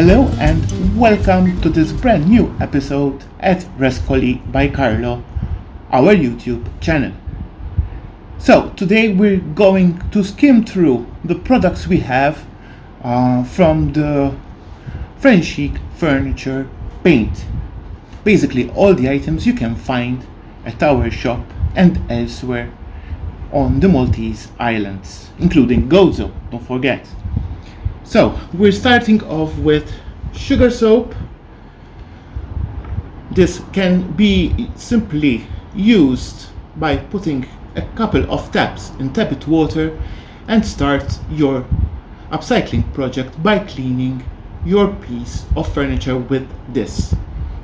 Hello and welcome to this brand new episode at Rescoli by Carlo, our YouTube channel. So today we're going to skim through the products we have from the Frenchic furniture paint. Basically all the items you can find at our shop and elsewhere on the Maltese Islands, including Gozo, don't forget. So we're starting off with sugar soap. This can be simply used by putting a couple of taps in tepid water and start your upcycling project by cleaning your piece of furniture with this.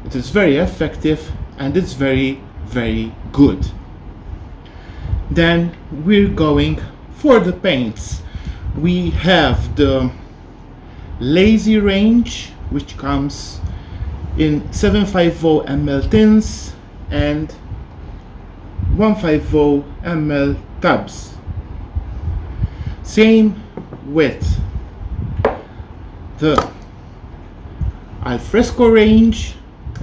It is very effective and it's very good. Then we're going for the paints. We have the Lazy range, which comes in 750 ml tins and 150 ml tubs. Same with the Alfresco range.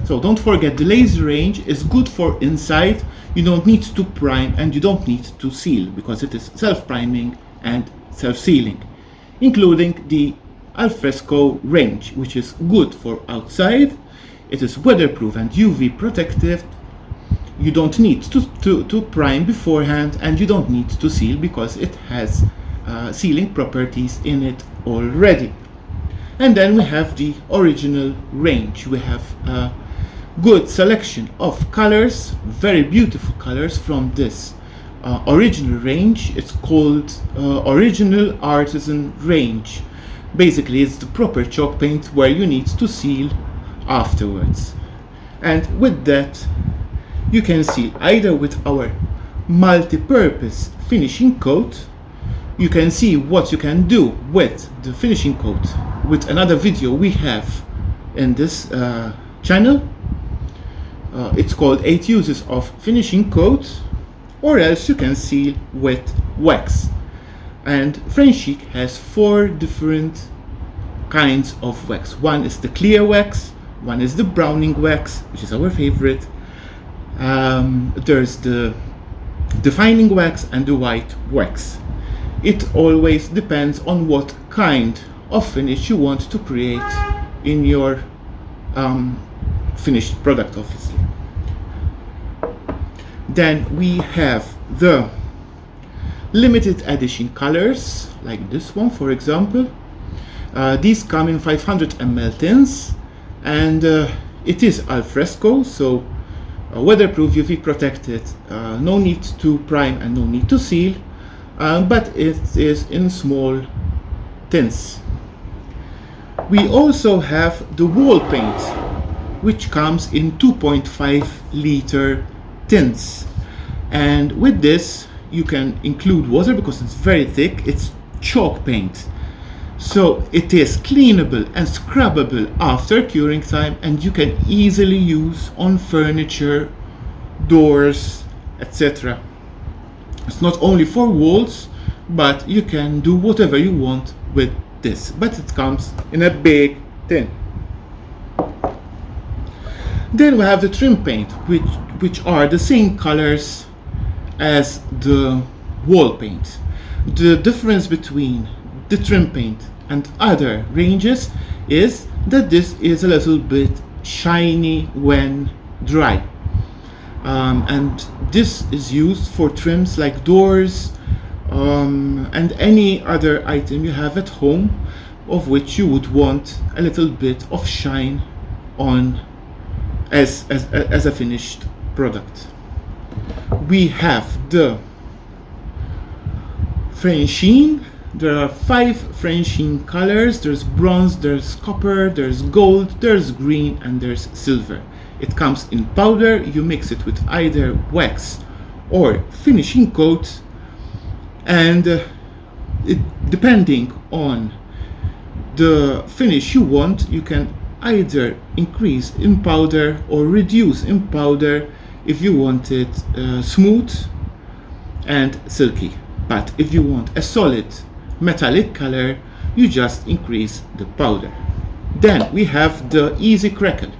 So don't forget, the Lazy range is good for inside. You don't need to prime and you don't need to seal because it is self-priming and self-sealing, including the Alfresco range, which is good for outside. It is weatherproof and UV protective. You don't need to prime beforehand and you don't need to seal because it has sealing properties in it already. And then we have the original range. We have a good selection of colors, very beautiful colors from this original range. It's called Original Artisan Range. Basically, it's the proper chalk paint where you need to seal afterwards. And with that, you can seal either with our multi-purpose finishing coat. You can see what you can do with the finishing coat with another video we have in this channel. It's called 8 uses of finishing coat, or else you can seal with wax. And Frenchic has 4 different kinds of wax. One is the clear wax, one is the browning wax, which is our favorite. There's the defining wax and the white wax. It always depends on what kind of finish you want to create in your finished product, obviously. Then we have the limited edition colors, like this one for example. These come in 500 ml tins and it is Alfresco, so weatherproof, UV protected, no need to prime and no need to seal, but it is in small tins. We also have the wall paint, which comes in 2.5 liter tins, and with this you can include water because it's very thick. It's chalk paint, so it is cleanable and scrubbable after curing time, and you can easily use on furniture, doors, etc. It's not only for walls, but you can do whatever you want with this, but it comes in a big tin. Then we have the trim paint, which are the same colors as the wall paint. The difference between the trim paint and other ranges is that this is a little bit shiny when dry, and this is used for trims like doors and any other item you have at home of which you would want a little bit of shine on as a finished product. We have the Frenchic. There are 5 Frenchic colors. There's bronze, there's copper, there's gold, there's green, and there's silver. It comes in powder. You mix it with either wax or finishing coat, and depending on the finish you want, you can either increase in powder or reduce in powder if you want it smooth and silky. But if you want a solid metallic color, you just increase the powder. Then we have the easy crackle.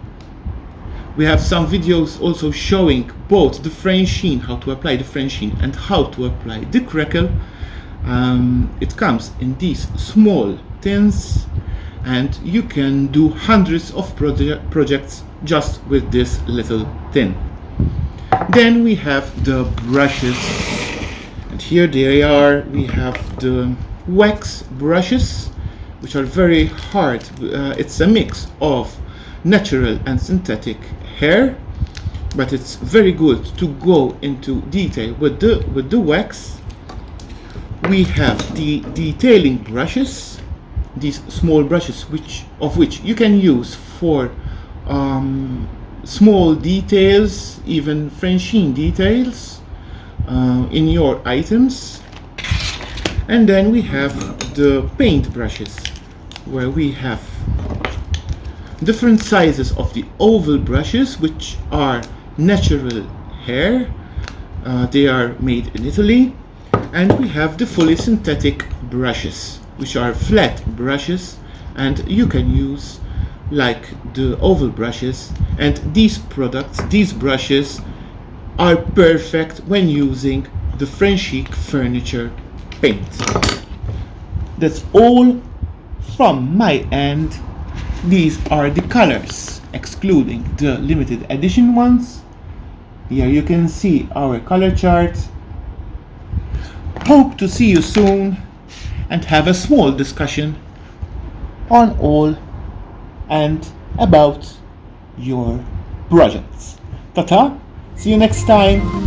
We have some videos also showing both the French sheen, how to apply the French sheen and how to apply the crackle. It comes in these small tins, and you can do hundreds of projects just with this little tin. Then we have the brushes, and here they are. We have the wax brushes, which are very hard. It's a mix of natural and synthetic hair, but it's very good to go into detail with the wax. We have the detailing brushes, these small brushes of which you can use for small details, even French sheen details in your items. And then we have the paint brushes, where we have different sizes of the oval brushes, which are natural hair. They are made in Italy. And we have the fully synthetic brushes, which are flat brushes, and you can use like the oval brushes. And these brushes are perfect when using the Frenchic furniture paint. That's all from my end. These are the colors, excluding the limited edition ones. Here you can see our color chart. Hope to see you soon and have a small discussion on all and about your projects. Ta-ta! See you next time!